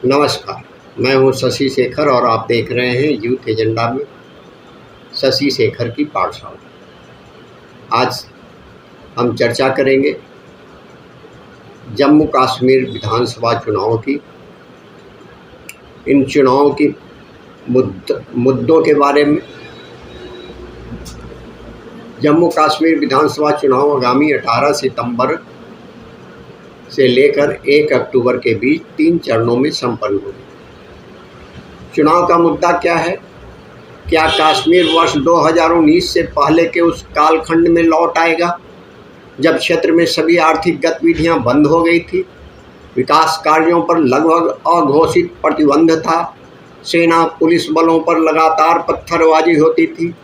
नमस्कार, मैं हूं शशि शेखर और आप देख रहे हैं यूथ एजेंडा में शशि शेखर की पाठशाला। आज हम चर्चा करेंगे जम्मू कश्मीर विधानसभा चुनाव की, इन चुनावों की मुद्दों के बारे में। जम्मू कश्मीर विधानसभा चुनाव आगामी 18 सितंबर से लेकर 1 अक्टूबर के बीच 3 चरणों में संपन्न होगी। चुनाव का मुद्दा क्या है? क्या कश्मीर वर्ष 2019 से पहले के उस कालखंड में लौट आएगा जब क्षेत्र में सभी आर्थिक गतिविधियां बंद हो गई थी, विकास कार्यों पर लगभग अघोषित प्रतिबंध था, सेना पुलिस बलों पर लगातार पत्थरबाजी होती थी,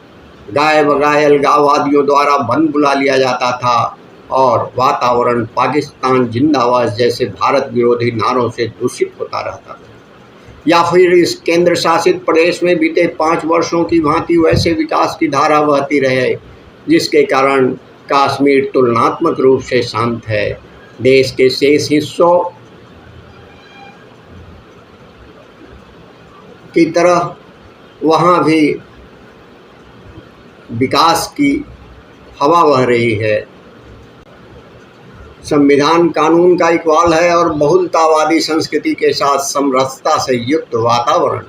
गाय बगाए अलगाववादियों द्वारा बंद बुला लिया जाता था और वातावरण पाकिस्तान जिंदाबाद जैसे भारत विरोधी नारों से दूषित होता रहता था? या फिर इस केंद्र शासित प्रदेश में बीते 5 वर्षों की भांति वैसे विकास की धारा बहती रहे जिसके कारण कश्मीर तुलनात्मक रूप से शांत है, देश के शेष हिस्सों की तरह वहाँ भी विकास की हवा बह रही है, संविधान कानून का इकबाल है और बहुलतावादी संस्कृति के साथ समरसता से युक्त वातावरण।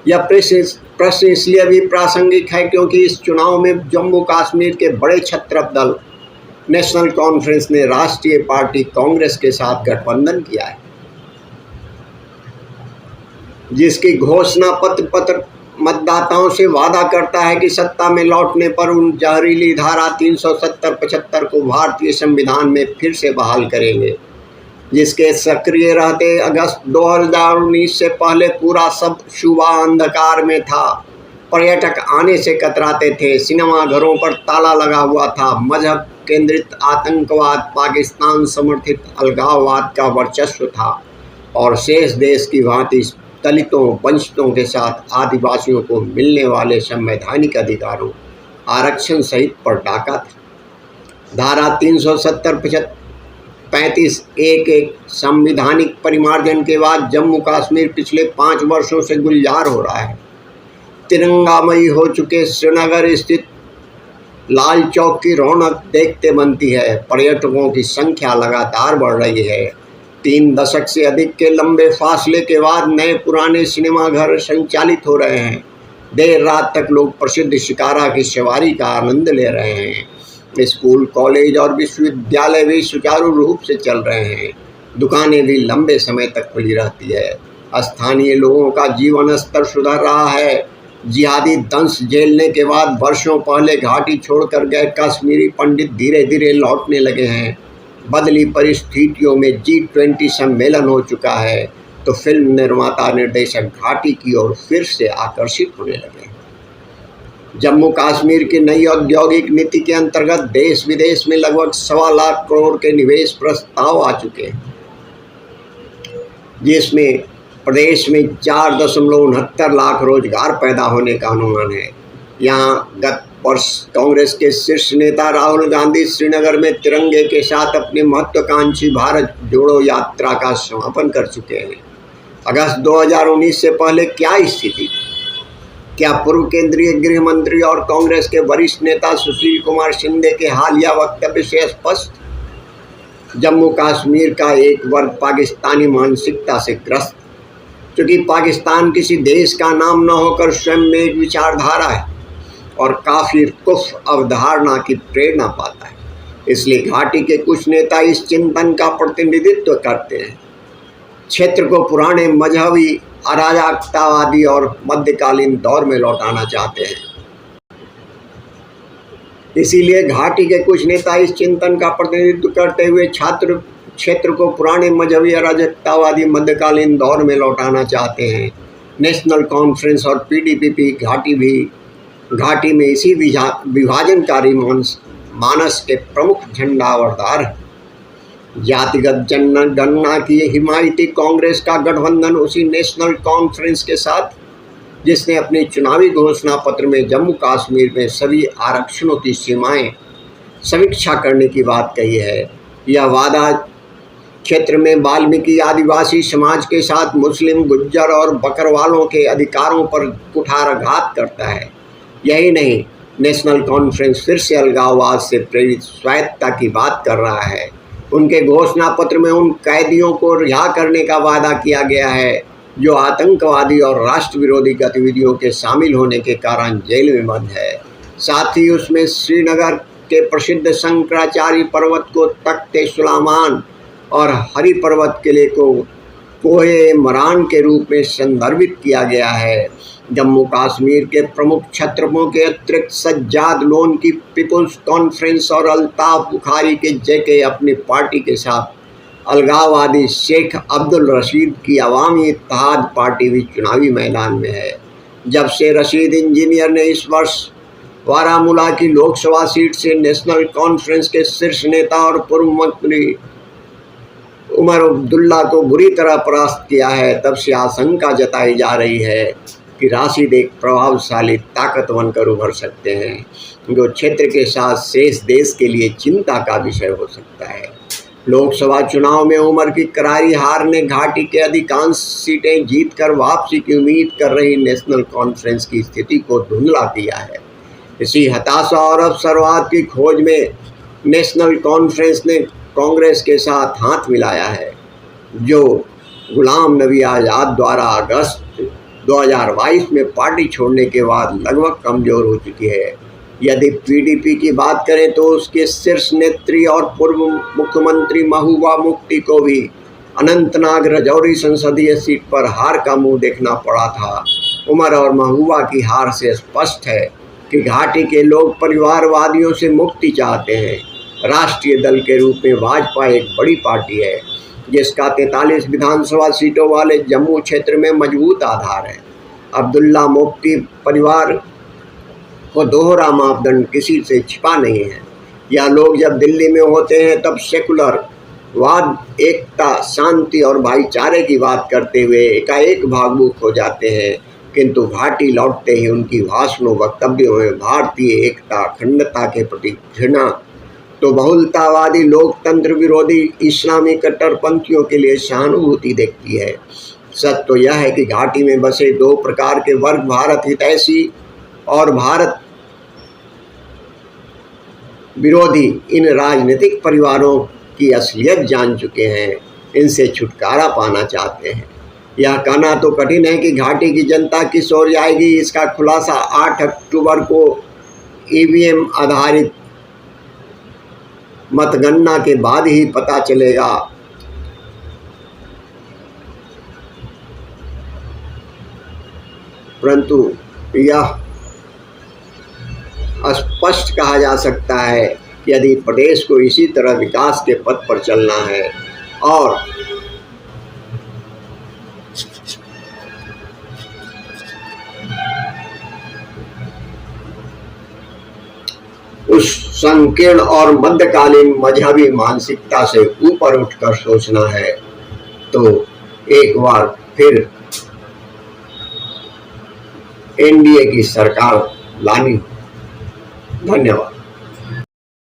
यह प्रश्न इसलिए भी प्रासंगिक है क्योंकि इस चुनाव में जम्मू कश्मीर के बड़े क्षत्रप दल नेशनल कॉन्फ्रेंस ने राष्ट्रीय पार्टी कांग्रेस के साथ गठबंधन किया है, जिसकी घोषणा पत्र मतदाताओं से वादा करता है कि सत्ता में लौटने पर उन जहरीली धारा 370-75 को भारतीय संविधान में फिर से बहाल करेंगे, जिसके सक्रिय रहते अगस्त 2019 से पहले पूरा सब सूबा अंधकार में था। पर्यटक आने से कतराते थे, सिनेमा घरों पर ताला लगा हुआ था, मजहब केंद्रित आतंकवाद, पाकिस्तान समर्थित अलगाववाद का वर्चस्व था और शेष देश की भांति दलितों वंचितों के साथ आदिवासियों को मिलने वाले संवैधानिक अधिकारों, आरक्षण सहित पर डाका था। धारा 370-35-1 संवैधानिक परिमार्जन के बाद जम्मू कश्मीर पिछले 5 वर्षों से गुलजार हो रहा है। तिरंगामयी हो चुके श्रीनगर स्थित लाल चौक की रौनक देखते बनती है। पर्यटकों की संख्या लगातार बढ़ रही है। 3 दशक से अधिक के लंबे फासले के बाद नए पुराने सिनेमाघर संचालित हो रहे हैं। देर रात तक लोग प्रसिद्ध शिकारा की सवारी का आनंद ले रहे हैं। स्कूल, कॉलेज और विश्वविद्यालय भी सुचारू रूप से चल रहे हैं। दुकानें भी लंबे समय तक खुली रहती है। स्थानीय लोगों का जीवन स्तर सुधर रहा है। जिहादी दंश झेलने के बाद वर्षों पहले घाटी छोड़कर गए कश्मीरी पंडित धीरे धीरे लौटने लगे हैं। बदली परिस्थितियों में G20 सम्मेलन हो चुका है तो फिल्म निर्माता निर्देशक घाटी की ओर फिर से आकर्षित होने लगे। जम्मू कश्मीर की नई औद्योगिक नीति के अंतर्गत देश विदेश में लगभग 1.25 लाख करोड़ के निवेश प्रस्ताव आ चुके हैं, जिसमें प्रदेश में 4.69 लाख रोजगार पैदा होने का अनुमान है। यहाँ गत वर्ष कांग्रेस के शीर्ष नेता राहुल गांधी श्रीनगर में तिरंगे के साथ अपनी महत्वाकांक्षी भारत जोड़ो यात्रा का समापन कर चुके हैं। अगस्त 2019 से पहले क्या स्थिति थी? क्या पूर्व केंद्रीय गृह मंत्री और कांग्रेस के वरिष्ठ नेता सुशील कुमार शिंदे के हालिया वक्तव्य से स्पष्ट? जम्मू कश्मीर का एक वर्ग पाकिस्तानी मानसिकता से ग्रस्त, क्योंकि पाकिस्तान किसी देश का नाम न होकर स्वयं में एक विचारधारा है और काफिर कुफ्र अवधारणा की प्रेरणा पाता है। इसलिए घाटी के कुछ नेता इस चिंतन का प्रतिनिधित्व करते हैं। क्षेत्र को पुराने मजहबी अराजकतावादी और मध्यकालीन दौर में लौटाना चाहते हैं। इसीलिए घाटी के कुछ नेता इस चिंतन का प्रतिनिधित्व करते हुए क्षेत्र को पुराने मजहबी अराजकतावादी मध्यकालीन दौर में लौटाना चाहते हैं। नेशनल कॉन्फ्रेंस और PDP घाटी में इसी विभाजनकारी मानस के प्रमुख झंडावरदार हैं। जातिगत जनगणना की हिमायती कांग्रेस का गठबंधन उसी नेशनल कॉन्फ्रेंस के साथ, जिसने अपनी चुनावी घोषणा पत्र में जम्मू कश्मीर में सभी आरक्षणों की सीमाएं समीक्षा करने की बात कही है। यह वादा क्षेत्र में वाल्मीकि आदिवासी समाज के साथ मुस्लिम, गुज्जर और बकरवालों के अधिकारों पर कुठाराघात करता है। यही नहीं, नेशनल कॉन्फ्रेंस फिर से अलगाववाद से प्रेरित स्वायत्तता की बात कर रहा है। उनके घोषणा पत्र में उन कैदियों को रिहा करने का वादा किया गया है जो आतंकवादी और राष्ट्र विरोधी गतिविधियों के शामिल होने के कारण जेल में बंद है। साथ ही उसमें श्रीनगर के प्रसिद्ध शंकराचार्य पर्वत को तख्ते सुलेमान और हरि पर्वत किले को कोहे मरान के रूप में संदर्भित किया गया है। जम्मू कश्मीर के प्रमुख छत्रपों के अतिरिक्त सज्जाद लोन की पीपुल्स कॉन्फ्रेंस और अल्ताफ बुखारी के जेके अपनी पार्टी के साथ अलगाववादी शेख अब्दुल रशीद की अवामी इत्तेहाद पार्टी भी चुनावी मैदान में है। जब से रशीद इंजीनियर ने इस वर्ष बारामूला की लोकसभा सीट से नेशनल कॉन्फ्रेंस के शीर्ष नेता और पूर्व मंत्री उमर अब्दुल्ला को बुरी तरह परास्त किया है, तब से आशंका जताई जा रही है कि राशिद एक प्रभावशाली ताकत बनकर उभर सकते हैं जो क्षेत्र के साथ शेष देश के लिए चिंता का विषय हो सकता है। लोकसभा चुनाव में उमर की करारी हार ने घाटी के अधिकांश सीटें जीतकर वापसी की उम्मीद कर रही नेशनल कॉन्फ्रेंस की स्थिति को धुंधला किया है। इसी हताशा और अवसरवाद की खोज में नेशनल कॉन्फ्रेंस ने कांग्रेस के साथ हाथ मिलाया है, जो गुलाम नबी आज़ाद द्वारा अगस्त 2022 में पार्टी छोड़ने के बाद लगभग कमज़ोर हो चुकी है। यदि पीडीपी की बात करें तो उसके शीर्ष नेत्री और पूर्व मुख्यमंत्री महबूबा मुफ्ती को भी अनंतनाग राजौरी संसदीय सीट पर हार का मुंह देखना पड़ा था। उमर और महबूबा की हार से स्पष्ट है कि घाटी के लोग परिवारवादियों से मुक्ति चाहते हैं। राष्ट्रीय दल के रूप में भाजपा एक बड़ी पार्टी है जिसका 43 विधानसभा सीटों वाले जम्मू क्षेत्र में मजबूत आधार है। अब्दुल्ला मुफ्ती परिवार को दोहरा मापदंड किसी से छिपा नहीं है। यह लोग जब दिल्ली में होते हैं तब सेकुलर वाद, एकता, शांति और भाईचारे की बात करते हुए एकाएक भावुक हो जाते हैं, किंतु घाटी लौटते ही उनकी भाषणों वक्तव्यों में भारतीय एकता, अखंडता के प्रति घृणा तो बहुलतावादी, लोकतंत्र विरोधी इस्लामी कट्टरपंथियों के लिए सहानुभूति देखती है। सच तो यह है कि घाटी में बसे दो प्रकार के वर्ग भारत हितैषी और भारत विरोधी इन राजनीतिक परिवारों की असलियत जान चुके हैं, इनसे छुटकारा पाना चाहते हैं। यह कहना तो कठिन है कि घाटी की जनता किस ओर जाएगी। इसका खुलासा 8 अक्टूबर को ईवीएम आधारित मतगणना के बाद ही पता चलेगा। परंतु यह स्पष्ट कहा जा सकता है कि यदि प्रदेश को इसी तरह विकास के पथ पर चलना है और उस संकीर्ण और मध्यकालीन मजहबी मानसिकता से ऊपर उठकर सोचना है तो एक बार फिर एनडीए की सरकार लानी। धन्यवाद।